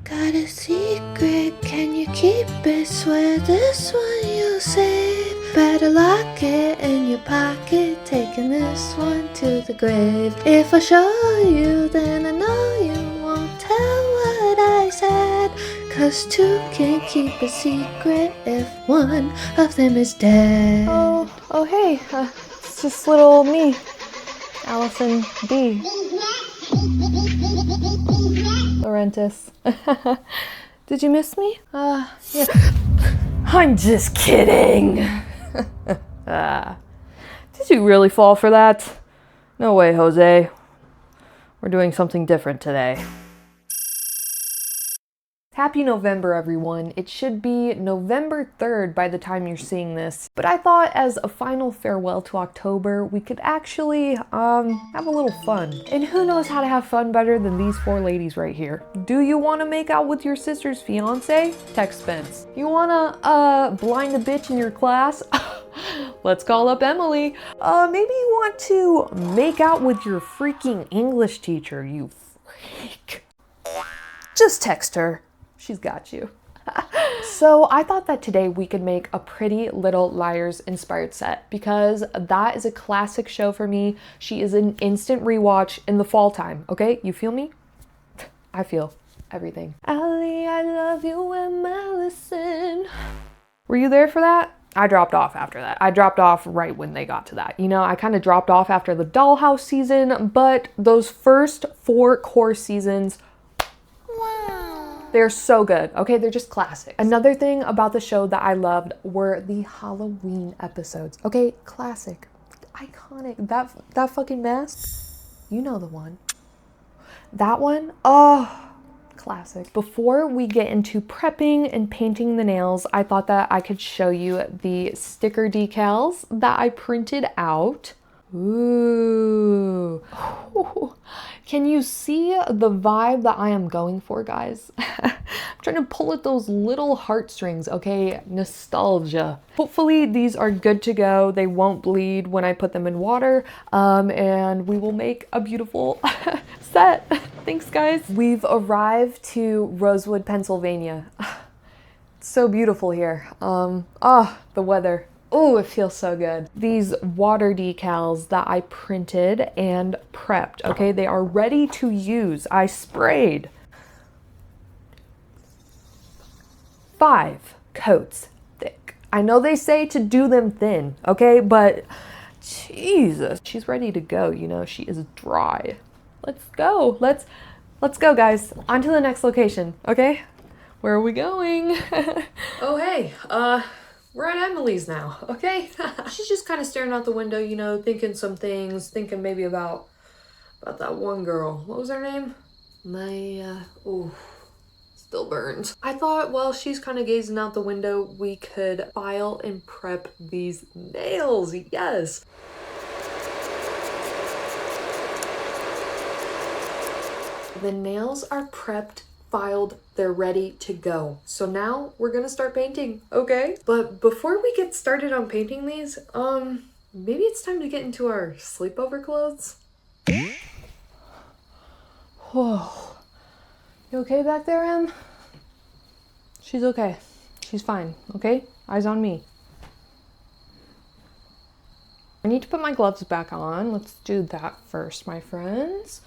Got a secret, can you keep it? Swear this one you'll save. Better lock it in your pocket, taking this one to the grave. If I show you, then I know you won't tell what I said. 'Cause two can't keep a secret if one of them is dead. Oh hey, it's just little me, Allison B. Laurentis. Did you miss me? Yeah. I'm just kidding. Did you really fall for that? No way, Jose. We're doing something different today. Happy November, everyone. It should be November 3rd by the time you're seeing this. But I thought as a final farewell to October, we could actually have a little fun. And who knows how to have fun better than these four ladies right here? Do you want to make out with your sister's fiance? Text Spence. You want to blind a bitch in your class? Let's call up Emily. Maybe you want to make out with your freaking English teacher, you freak. Just text her. She's got you. So I thought that today we could make a Pretty Little Liars inspired set because that is a classic show for me. She is an instant rewatch in the fall time, okay? You feel me? I feel everything. Allie, I love you and Allison. Were you there for that? I dropped off after that. I dropped off right when they got to that. You know, I kind of dropped off after the Dollhouse season, but those first 4 core seasons, they're so good, okay? They're just classics. Another thing about the show that I loved were the Halloween episodes, okay? Classic, iconic. That fucking mask, you know the one. That one, oh, classic. Before we get into prepping and painting the nails, I thought that I could show you the sticker decals that I printed out. Ooh. Can you see the vibe that I am going for, guys? I'm trying to pull at those little heartstrings, okay? Nostalgia. Hopefully these are good to go. They won't bleed when I put them in water, and we will make a beautiful set. Thanks, guys. We've arrived to Rosewood, Pennsylvania. It's so beautiful here. The weather. Oh, it feels so good. These water decals that I printed and prepped, okay? They are ready to use. I sprayed 5 coats thick. I know they say to do them thin, okay? But Jesus, she's ready to go, you know? She is dry. Let's go. Let's go, guys. On to the next location, okay? Where are we going? Oh, hey, we're at Emily's now, okay? She's just kind of staring out the window, you know, thinking some things, thinking maybe about that one girl. What was her name? Maya. Oh, still burned. I thought while she's kind of gazing out the window, we could file and prep these nails. Yes. The nails are prepped, filed, they're ready to go. So now we're gonna start painting, okay? But before we get started on painting these, maybe it's time to get into our sleepover clothes. Whoa. You okay back there, Em? She's okay. She's fine, okay? Eyes on me. I need to put my gloves back on. Let's do that first, my friends.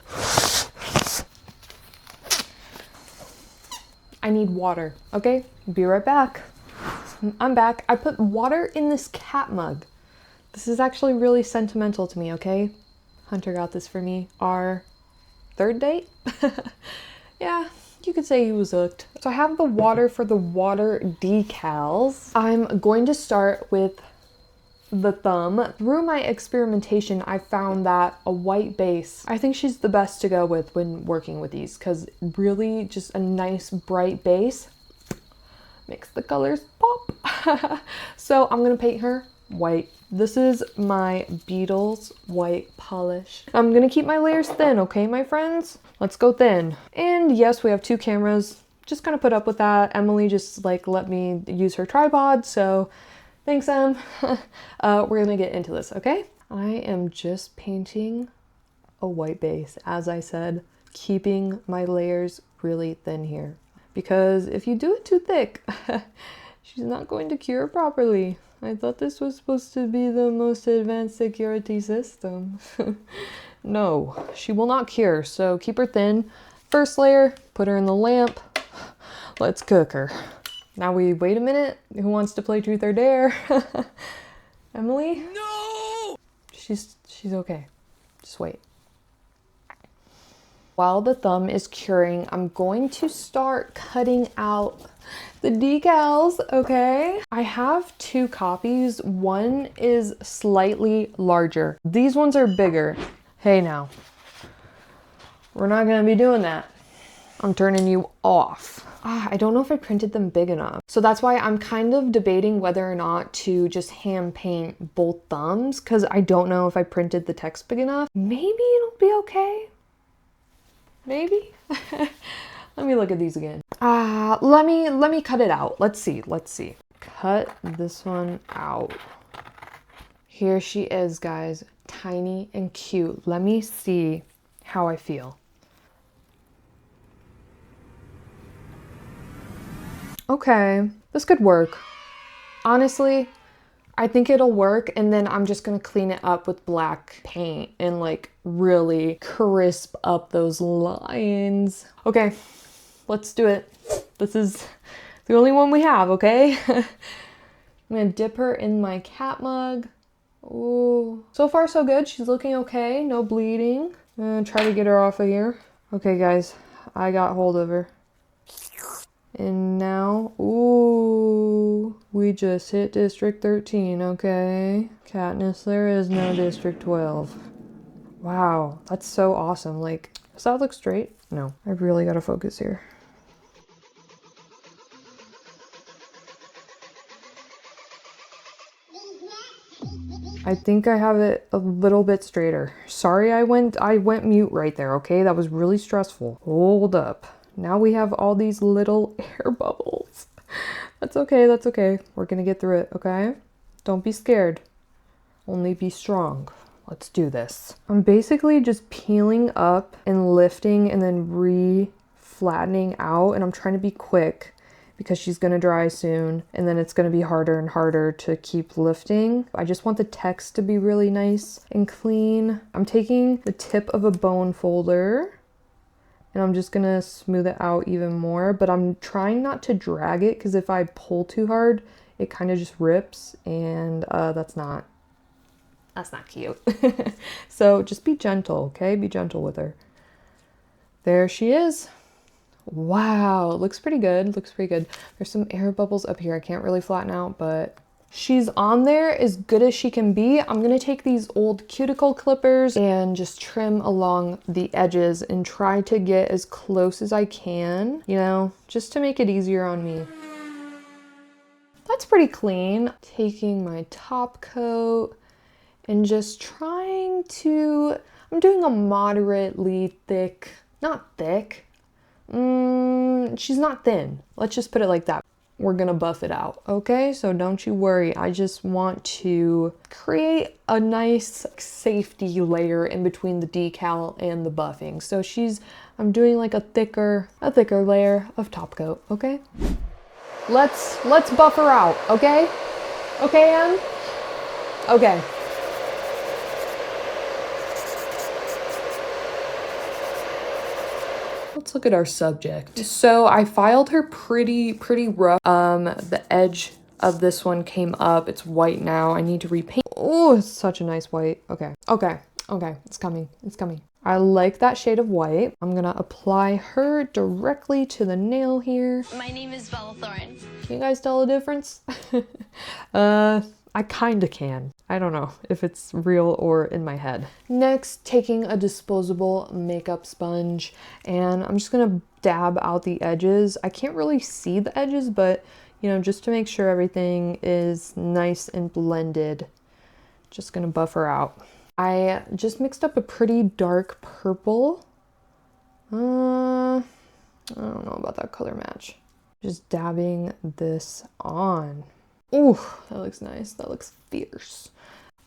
I need water, okay? Be right back. I'm back. I put water in this cat mug. This is actually really sentimental to me, okay? Hunter got this for me. Our 3rd date? Yeah, you could say he was hooked. So I have the water for the water decals. I'm going to start with the thumb. Through my experimentation, I found that a white base, I think she's the best to go with when working with these, because really just a nice bright base makes the colors pop. So I'm gonna paint her white. This is my Beetles white polish. I'm gonna keep my layers thin, okay, my friends? Let's go thin. And yes, we have 2 cameras. Just kind of put up with that. Emily just like let me use her tripod, so thanks, Em. We're gonna get into this, okay? I am just painting a white base, as I said, keeping my layers really thin here. because if you do it too thick, she's not going to cure properly. I thought this was supposed to be the most advanced security system. No, she will not cure, so keep her thin. First layer, put her in the lamp. Let's cook her. Now we wait a minute. Who wants to play truth or dare? Emily? No! She's okay. Just wait. While the thumb is curing, I'm going to start cutting out the decals, okay? I have 2 copies. One is slightly larger. These ones are bigger. Hey now, we're not gonna be doing that. I'm turning you off. I don't know if I printed them big enough. So that's why I'm kind of debating whether or not to just hand paint both thumbs, because I don't know if I printed the text big enough. Maybe it'll be okay. Maybe. Let me look at these again. Let me cut it out. Let's see. Cut this one out. Here she is, guys. Tiny and cute. Let me see how I feel. Okay, this could work. Honestly, I think it'll work, and then I'm just gonna clean it up with black paint and like really crisp up those lines. Okay, let's do it. This is the only one we have, okay? I'm gonna dip her in my cat mug. Ooh, so far so good. She's looking okay, no bleeding. I'm gonna try to get her off of here. Okay guys, I got hold of her. And now, ooh, we just hit District 13, okay? Katniss, there is no District 12. Wow, that's so awesome. Like, does that look straight? No, I really gotta focus here. I think I have it a little bit straighter. Sorry, I went mute right there, okay? That was really stressful. Hold up. Now we have all these little air bubbles. That's okay, that's okay. We're gonna get through it, okay? Don't be scared. Only be strong. Let's do this. I'm basically just peeling up and lifting and then re-flattening out, and I'm trying to be quick because she's gonna dry soon, and then it's gonna be harder and harder to keep lifting. I just want the text to be really nice and clean. I'm taking the tip of a bone folder and I'm just gonna smooth it out even more, but I'm trying not to drag it because if I pull too hard, it kind of just rips, and that's not cute. So just be gentle, okay? Be gentle with her. There she is. Wow, looks pretty good, looks pretty good. There's some air bubbles up here I can't really flatten out, but she's on there as good as she can be. I'm gonna take these old cuticle clippers and just trim along the edges and try to get as close as I can, you know, just to make it easier on me. That's pretty clean. Taking my top coat and just trying to, I'm doing a moderately thick, not thick. She's not thin. Let's just put it like that. We're gonna buff it out, okay? So don't you worry. I just want to create a nice safety layer in between the decal and the buffing. So I'm doing like a thicker layer of top coat, okay? Let's buff her out, okay? Okay, Em? Okay. Let's look at our subject. So I filed her pretty rough. The edge of this one came up. It's white now. I need to repaint. Oh, it's such a nice white. Okay. It's coming. I like that shade of white. I'm gonna apply her directly to the nail here. My name is Bella Thorne. Can you guys tell the difference? I kinda can. I don't know if it's real or in my head. Next, taking a disposable makeup sponge, and I'm just gonna dab out the edges. I can't really see the edges, but you know, just to make sure everything is nice and blended, just gonna buff her out. I just mixed up a pretty dark purple. I don't know about that color match. Just dabbing this on. Ooh, that looks nice. That looks fierce.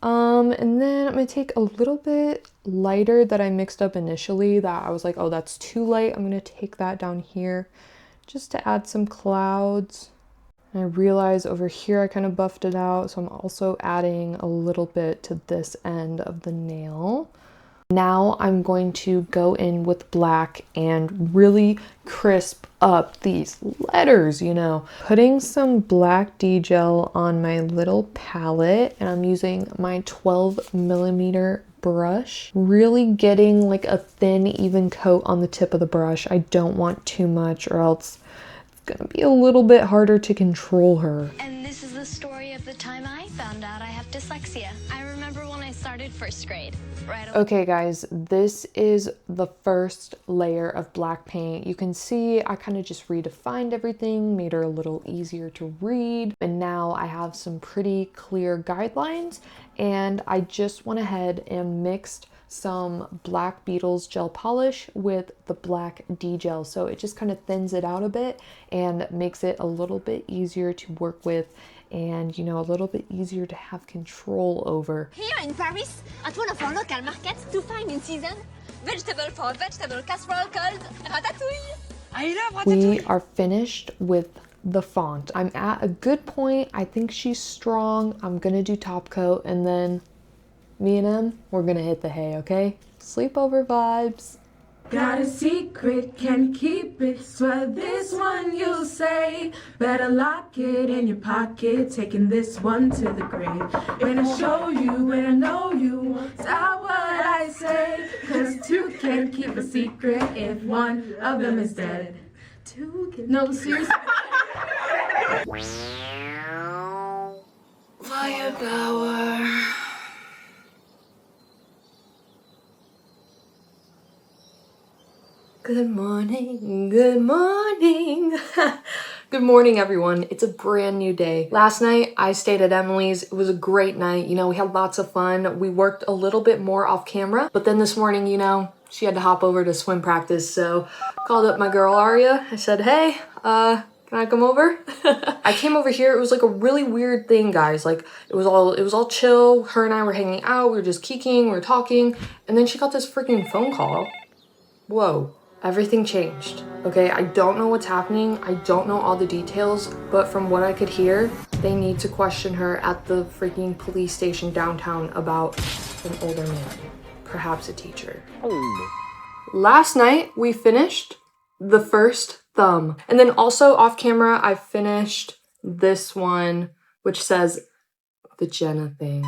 And then I'm gonna take a little bit lighter that I mixed up initially that I was like, oh, that's too light. I'm gonna take that down here just to add some clouds. And I realize over here I kind of buffed it out, so I'm also adding a little bit to this end of the nail. Now I'm going to go in with black and really crisp up these letters, you know. Putting some black D-gel on my little palette, and I'm using my 12mm brush, really getting like a thin, even coat on the tip of the brush. I don't want too much or else it's gonna be a little bit harder to control her. And this is the story of the time I found out I have dyslexia. I remember when I started first grade. Okay guys, this is the first layer of black paint. You can see I kind of just redefined everything, made her a little easier to read, and now I have some pretty clear guidelines, and I just went ahead and mixed some Black Beetles gel polish with the black D-gel, so it just kind of thins it out a bit and makes it a little bit easier to work with, and, you know, a little bit easier to have control over. Here in Paris, at one of our local markets, to find in season vegetable for vegetable casserole called ratatouille. I love ratatouille. We are finished with the font. I'm at a good point. I think she's strong. I'm gonna do top coat, and then me and Em, we're gonna hit the hay, okay? Sleepover vibes. Got a secret, can keep it. Swear this one you'll say. Better lock it in your pocket. Taking this one to the grave. When I show you, when I know you, it's not what I say. Cause two can't keep a secret if one of them is dead. Two can... No, seriously. Firepower. Good morning, good morning. Good morning, everyone. It's a brand new day. Last night, I stayed at Emily's. It was a great night. You know, we had lots of fun. We worked a little bit more off camera, but then this morning, you know, she had to hop over to swim practice. So called up my girl, Aria. I said, hey, can I come over? I came over here. It was like a really weird thing, guys. Like it was all chill. Her and I were hanging out. We were just geeking, we were talking. And then she got this freaking phone call. Whoa. Everything changed, okay? I don't know what's happening. I don't know all the details, but from what I could hear, they need to question her at the freaking police station downtown about an older man, perhaps a teacher. Last night, we finished the first thumb. And then also off camera, I finished this one, which says the Jenna thing.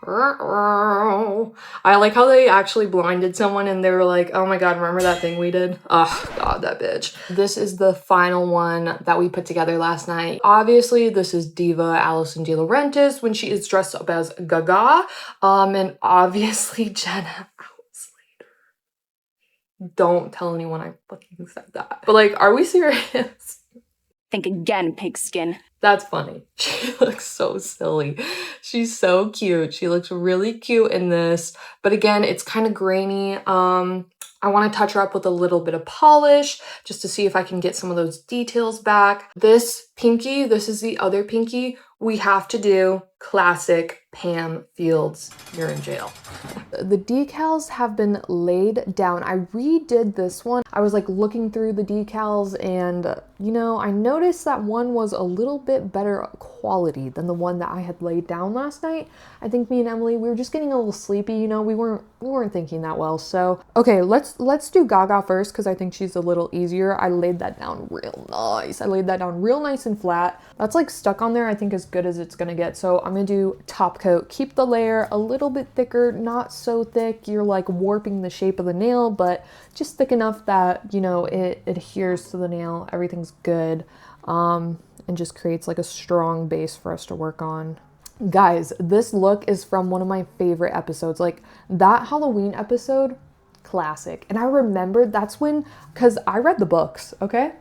I like how they actually blinded someone and they were like, oh my god, remember that thing we did? Oh god, that bitch. This is the final one that we put together last night. Obviously, this is Diva Allison De Laurentiis when she is dressed up as Gaga. And obviously Jenna hours later. Don't tell anyone I fucking said that. But like, are we serious? Think again, pigskin. That's funny. She looks so silly. She's so cute. She looks really cute in this. But again, it's kind of grainy. I want to touch her up with a little bit of polish just to see if I can get some of those details back. This pinky, this is the other pinky. We have to do classic Pam Fields. You're in jail. The decals have been laid down. I redid this one. I was like looking through the decals and, you know, I noticed that one was a little bit better quality than the one that I had laid down last night. I think me and Emily, we were just getting a little sleepy, you know, we weren't thinking that well. So, okay, let's do Gaga first because I think she's a little easier. I laid that down real nice. I laid that down real nice and flat. That's like stuck on there, I think as good as it's gonna get. So I'm gonna do top coat. Keep the layer a little bit thicker, not so thick you're like warping the shape of the nail, but just thick enough that, you know, it adheres to the nail. Everything's good. And just creates like a strong base for us to work on. Guys, this look is from one of my favorite episodes. Like that Halloween episode, classic. And I remembered that's when, because I read the books, okay?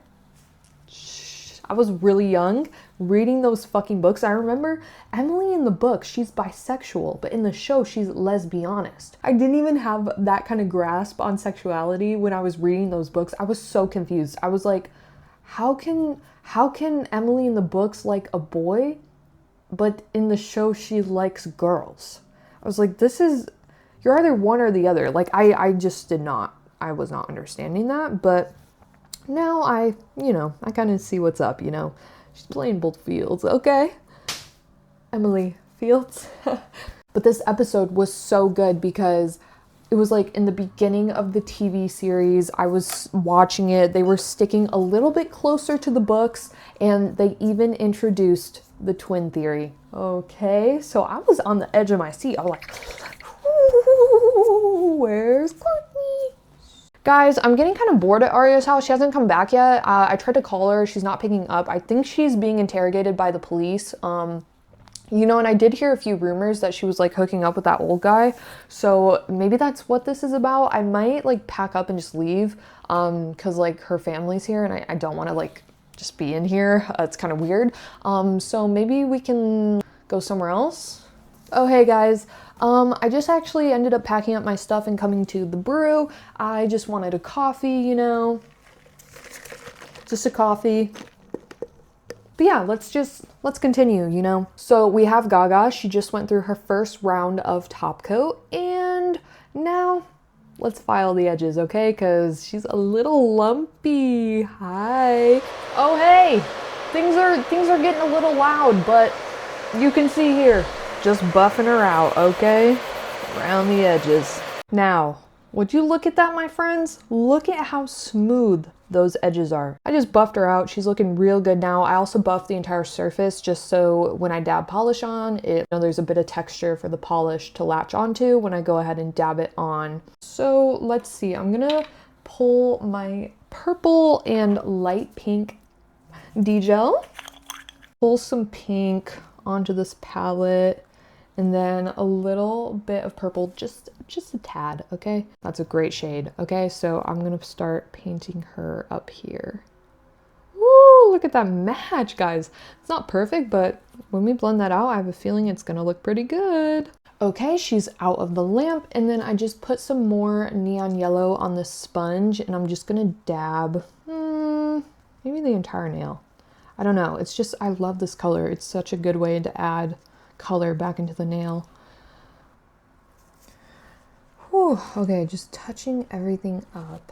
I was really young reading those fucking books. I remember Emily in the book, she's bisexual, but in the show, she's lesbianist. I didn't even have that kind of grasp on sexuality when I was reading those books. I was so confused. I was like, how can Emily in the books like a boy, but in the show she likes girls? I was like, you're either one or the other. Like I was not understanding that, but Now I kind of see what's up, She's playing both fields, okay? Emily Fields. But this episode was so good because it was like in the beginning of the TV series. I was watching it. They were sticking a little bit closer to the books, and they even introduced the twin theory. Okay, so I was on the edge of my seat. I was like, where's Courtney? Guys, I'm getting kind of bored at Arya's house. She hasn't come back yet. I tried to call her. She's not picking up. I think she's being interrogated by the police. And I did hear a few rumors that she was like hooking up with that old guy. So maybe that's what this is about. I might like pack up and just leave because like her family's here and I don't want to like just be in here. It's kind of weird. So maybe we can go somewhere else. Oh, hey guys. I just actually ended up packing up my stuff and coming to the brew. I just wanted a coffee, just a coffee. But yeah, let's continue, So we have Gaga. She just went through her first round of top coat, and now let's file the edges, okay? Because she's a little lumpy. Hi. Oh, hey, things are getting a little loud, but you can see here, just buffing her out, okay? Around the edges. Now, would you look at that, my friends? Look at how smooth those edges are. I just buffed her out. She's looking real good now. I also buffed the entire surface just so when I dab polish on it, there's a bit of texture for the polish to latch onto when I go ahead and dab it on. So let's see, I'm gonna pull my purple and light pink D-gel, pull some pink onto this palette, and then a little bit of purple, just a tad, okay? That's a great shade, okay? So I'm gonna start painting her up here. Woo, look at that match, guys. It's not perfect, but when we blend that out, I have a feeling it's gonna look pretty good. Okay, she's out of the lamp, and then I just put some more neon yellow on the sponge, and I'm just gonna dab, maybe the entire nail. I don't know, it's just, I love this color. It's such a good way to add color back into the nail. Whew, okay, just touching everything up.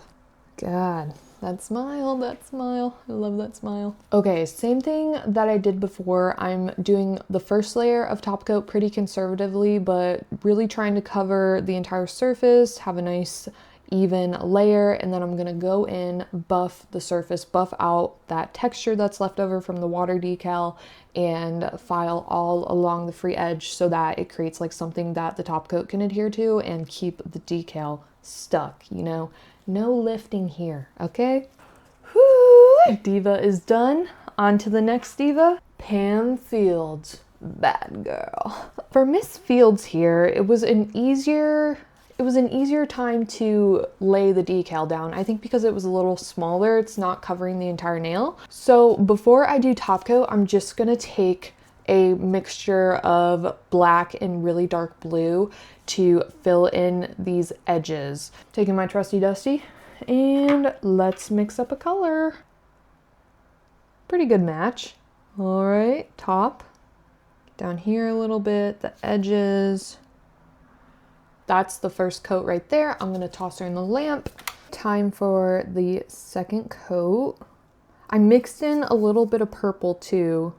God, that smile, I love that smile. Okay, same thing that I did before. I'm doing the first layer of top coat pretty conservatively, but really trying to cover the entire surface, have a nice even layer, and then I'm gonna go in, buff the surface, buff out that texture that's left over from the water decal, and file all along the free edge so that it creates like something that the top coat can adhere to and keep the decal stuck, No lifting here, okay? Whew. Diva is done. On to the next diva, Pam Fields, bad girl. For Miss Fields here, it was an easier time to lay the decal down. I think because it was a little smaller, it's not covering the entire nail. So before I do top coat, I'm just gonna take a mixture of black and really dark blue to fill in these edges. Taking my trusty dusty, and let's mix up a color. Pretty good match. All right, top, down here a little bit, the edges. That's the first coat right there. I'm gonna toss her in the lamp. Time for the second coat. I mixed in a little bit of purple too,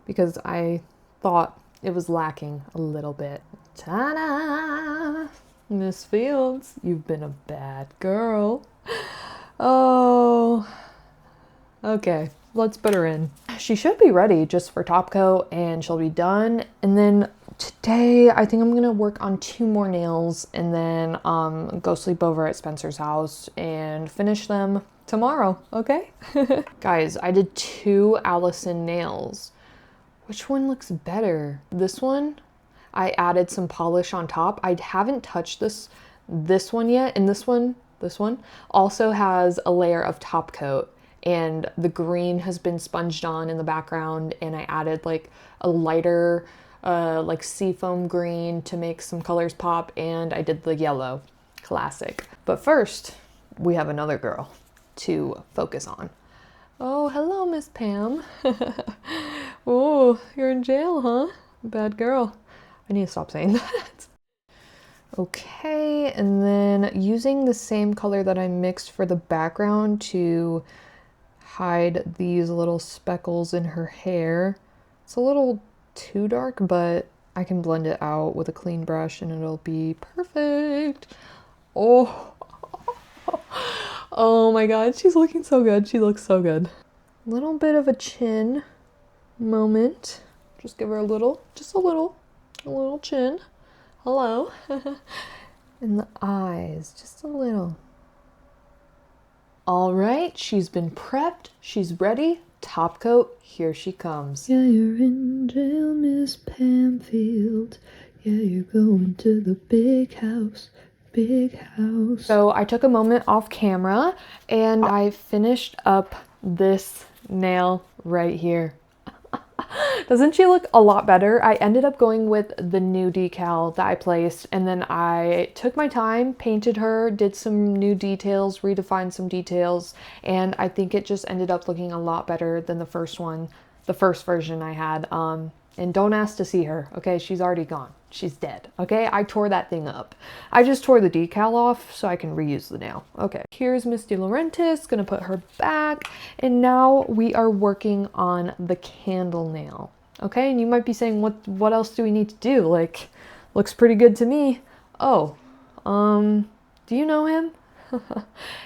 because I thought it was lacking a little bit. Ta-da! Miss Fields, you've been a bad girl. Oh, okay, let's put her in. She should be ready just for top coat and she'll be done. And then today, I think I'm gonna work on 2 more nails and then go sleep over at Spencer's house and finish them tomorrow, okay? Guys, I did 2 Allison nails. Which one looks better? This one, I added some polish on top. I haven't touched this one yet, and this one also has a layer of top coat, and the green has been sponged on in the background, and I added like a lighter like seafoam green to make some colors pop, and I did the yellow. Classic. But first, we have another girl to focus on. Oh, hello, Miss Pam. Oh, you're in jail, huh? Bad girl. I need to stop saying that. Okay, and then using the same color that I mixed for the background to hide these little speckles in her hair. It's a little too dark, but I can blend it out with a clean brush and it'll be perfect. Oh, oh my god, she's looking so good. She looks so good. Little bit of a chin moment. Just give her a little, just a little chin. Hello. And the eyes, just a little. All right, she's been prepped. She's ready. Top coat, here she comes. Yeah, you're in jail, Miss Pamfield. Yeah, you're going to the big house. Big house. So I took a moment off camera and I finished up this nail right here. Doesn't she look a lot better? I ended up going with the new decal that I placed, and then I took my time, painted her, did some new details, redefined some details, and I think it just ended up looking a lot better than the first one, the first version I had. And don't ask to see her, okay? She's already gone. She's dead, okay? I tore that thing up. I just tore the decal off so I can reuse the nail. Okay, here's Miss De Laurentiis, gonna put her back, and now we are working on the candle nail, okay? And you might be saying, what else do we need to do? Like, looks pretty good to me. Oh, do you know him?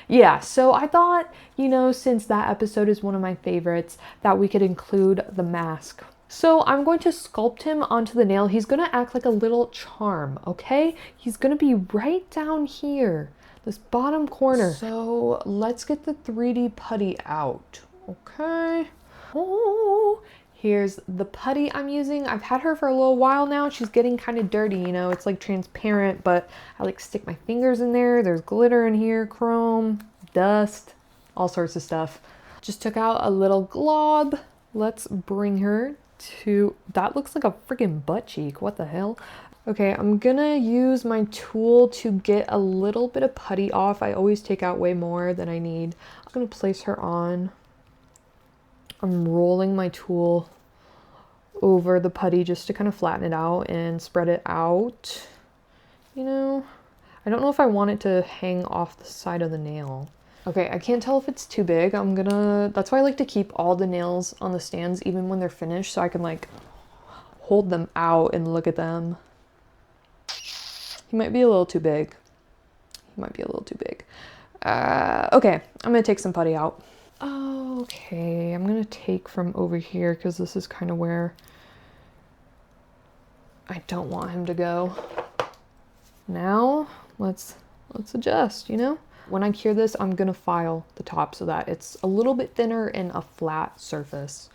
Yeah, so I thought, you know, since that episode is one of my favorites, that we could include the mask. So I'm going to sculpt him onto the nail. He's gonna act like a little charm, okay? He's gonna be right down here, this bottom corner. So let's get the 3D putty out, okay? Oh, here's the putty I'm using. I've had her for a little while now. She's getting kind of dirty, you know, it's like transparent, but I like stick my fingers in there. There's glitter in here, chrome, dust, all sorts of stuff. Just took out a little glob. Let's bring her to, that looks like a freaking butt cheek. What the hell? Okay, I'm gonna use my tool to get a little bit of putty off. I always take out way more than I need. I'm gonna place her on. I'm rolling my tool over the putty just to kind of flatten it out and spread it out. You know, I don't know if I want it to hang off the side of the nail. Okay, I can't tell if it's too big. That's why I like to keep all the nails on the stands even when they're finished, so I can like hold them out and look at them. He might be a little too big. He might be a little too big. Okay, I'm gonna take some putty out. Okay, I'm gonna take from over here because this is kind of where I don't want him to go. Now, let's adjust, you know? When I cure this, I'm gonna file the top so that it's a little bit thinner and a flat surface.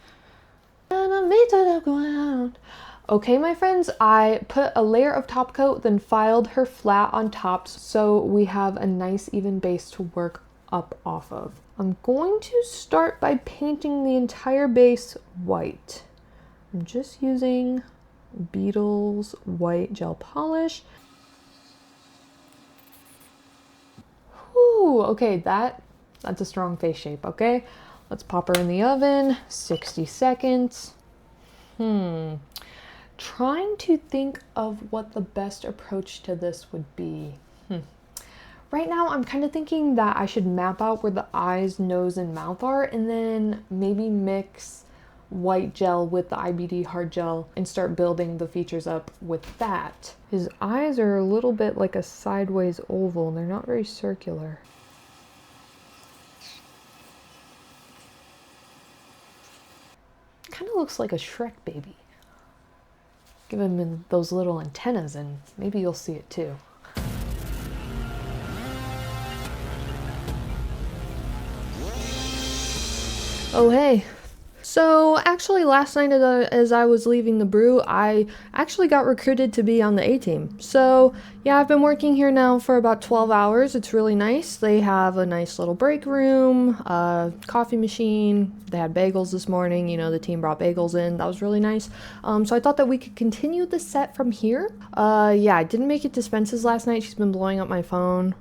Okay, my friends, I put a layer of top coat, then filed her flat on top so we have a nice even base to work up off of. I'm going to start by painting the entire base white. I'm just using Beetle's white gel polish. Ooh, okay, that's a strong face shape, okay? Let's pop her in the oven, 60 seconds. Trying to think of what the best approach to this would be. Right now, I'm kind of thinking that I should map out where the eyes, nose, and mouth are, and then maybe mix white gel with the IBD hard gel and start building the features up with that. His eyes are a little bit like a sideways oval, and they're not very circular. Kind of looks like a Shrek baby. Give him those little antennas and maybe you'll see it too. Oh hey. So actually last night as I was leaving the brew, I actually got recruited to be on the A-team. So yeah, I've been working here now for about 12 hours. It's really nice. They have a nice little break room, a coffee machine. They had bagels this morning. You know, the team brought bagels in. That was really nice. So I thought that we could continue the set from here. Yeah, I didn't make it to Spence's last night. She's been blowing up my phone.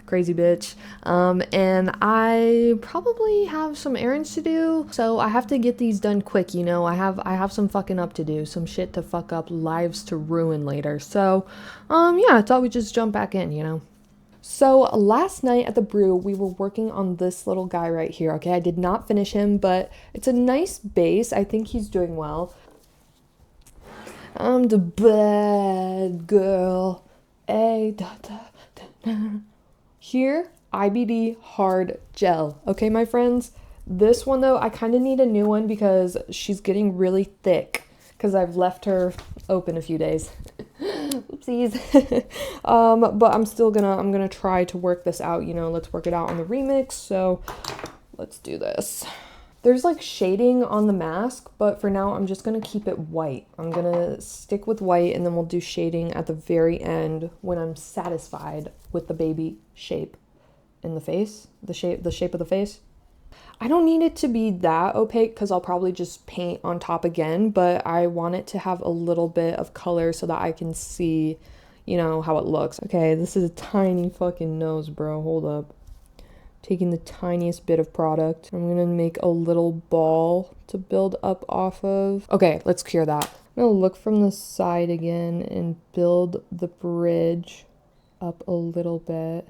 Crazy bitch. And I probably have some errands to do, so I have to get these done quick, you know. I have some fucking up to do, some shit to fuck up, lives to ruin later. So yeah, I thought we'd just jump back in, you know. So last night at the brew, we were working on this little guy right here, okay? I did not finish him, but it's a nice base. I think he's doing well. I'm the bad girl. A da, da, da, da. Here, IBD hard gel. Okay, my friends? This one, though, I kind of need a new one because she's getting really thick because I've left her open a few days. Oopsies. But I'm gonna try to work this out, you know, let's work it out on the remix. So let's do this. There's like shading on the mask, but for now I'm just gonna keep it white. I'm gonna stick with white and then we'll do shading at the very end when I'm satisfied with the baby shape in the face, the shape of the face. I don't need it to be that opaque because I'll probably just paint on top again, but I want it to have a little bit of color so that I can see, you know, how it looks. Okay, this is a tiny fucking nose, bro. Hold up. Taking the tiniest bit of product. I'm gonna make a little ball to build up off of. Okay, let's cure that. I'm gonna look from the side again and build the bridge up a little bit.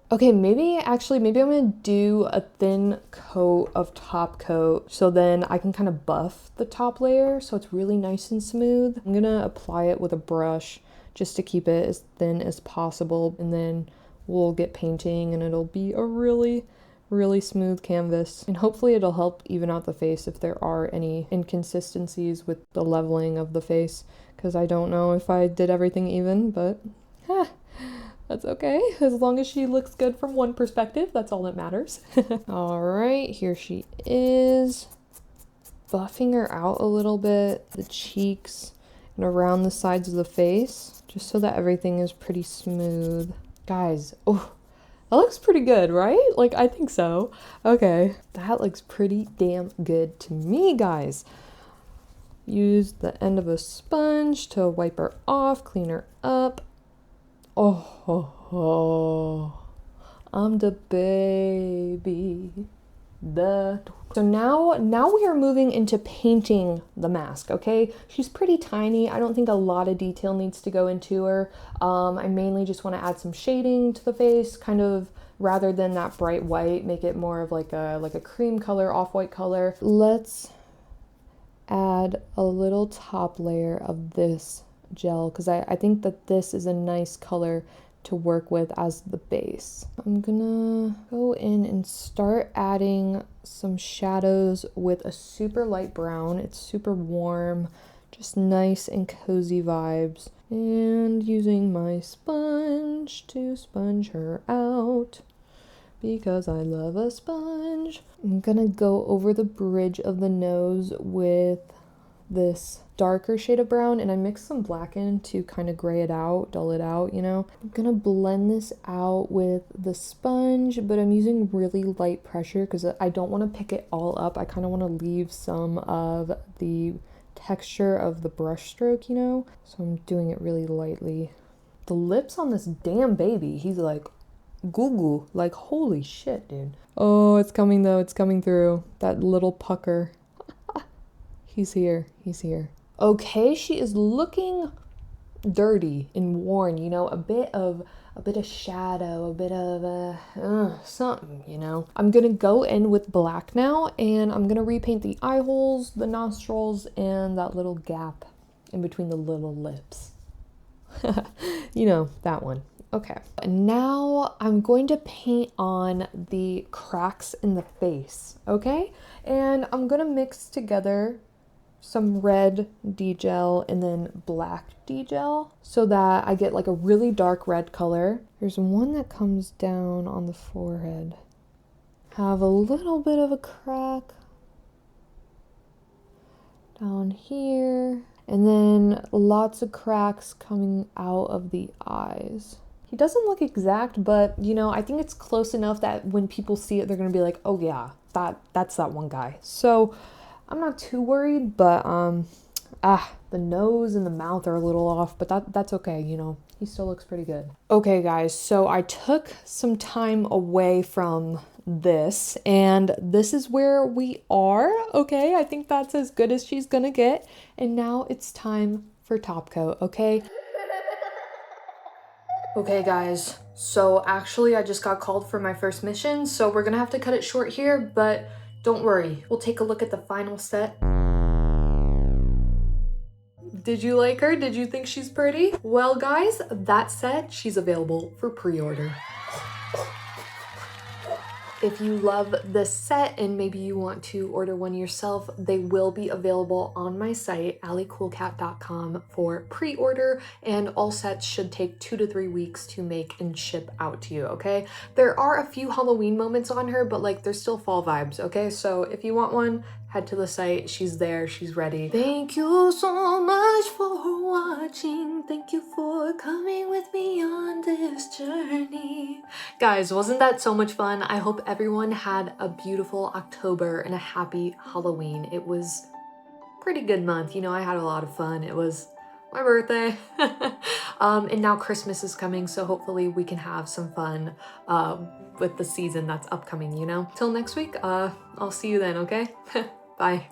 Okay, maybe I'm gonna do a thin coat of top coat so then I can kind of buff the top layer so it's really nice and smooth. I'm gonna apply it with a brush just to keep it as thin as possible, and then we'll get painting and it'll be a really, really smooth canvas. And hopefully it'll help even out the face if there are any inconsistencies with the leveling of the face, because I don't know if I did everything even, but that's okay. As long as she looks good from one perspective, that's all that matters. All right, here she is. Buffing her out a little bit, the cheeks and around the sides of the face, just so that everything is pretty smooth. Guys, oh, that looks pretty good, right? Like, I think so. Okay, that looks pretty damn good to me, guys. Use the end of a sponge to wipe her off, clean her up. Oh, I'm the baby. So now we are moving into painting the mask, okay? She's pretty tiny. I don't think a lot of detail needs to go into her. I mainly just want to add some shading to the face, kind of rather than that bright white, make it more of like a cream color, off-white color. Let's add a little top layer of this gel because I think that this is a nice color to work with as the base. I'm gonna go in and start adding some shadows with a super light brown. It's super warm, just nice and cozy vibes. And using my sponge to sponge her out because I love a sponge. I'm gonna go over the bridge of the nose with this darker shade of brown, and I mixed some black in to kind of gray it out, dull it out, you know. I'm gonna blend this out with the sponge, but I'm using really light pressure because I don't want to pick it all up. I kind of want to leave some of the texture of the brush stroke, you know, so I'm doing it really lightly. The lips on this damn baby, he's like goo goo, like holy shit, dude. Oh, it's coming though, it's coming through. That little pucker. He's here. Okay, she is looking dirty and worn, you know, a bit of shadow, a bit of something, you know. I'm gonna go in with black now, and I'm gonna repaint the eye holes, the nostrils, and that little gap in between the little lips. You know, that one. Okay, now I'm going to paint on the cracks in the face, okay? And I'm gonna mix together some red D-gel and then black D-gel so that I get like a really dark red color. There's one that comes down on the forehead. Have a little bit of a crack down here, and then lots of cracks coming out of the eyes. He doesn't look exact, but you know, I think it's close enough that when people see it, they're gonna be like, oh yeah, that's that one guy. So I'm not too worried, but the nose and the mouth are a little off, but that's okay, you know, he still looks pretty good. Okay guys, so I took some time away from this, and this is where we are, okay? I think that's as good as she's gonna get, and now it's time for top coat, okay? Okay guys, So actually I just got called for my first mission, so we're gonna have to cut it short here, but don't worry, we'll take a look at the final set. Did you like her? Did you think she's pretty? Well guys, that said, she's available for pre-order. If you love this set and maybe you want to order one yourself, they will be available on my site, alliecoolcat.com, for pre-order, and all sets should take 2 to 3 weeks to make and ship out to you, okay? There are a few Halloween moments on her, but like there's still fall vibes, okay? So if you want one, head to the site. She's there, she's ready. Thank you so much for watching. Thank you for coming with me on this journey. Guys, wasn't that so much fun? I hope everyone had a beautiful October and a happy Halloween. It was a pretty good month. You know, I had a lot of fun. It was my birthday. And now Christmas is coming, so hopefully we can have some fun with the season that's upcoming, you know? Till next week, I'll see you then, okay? Bye.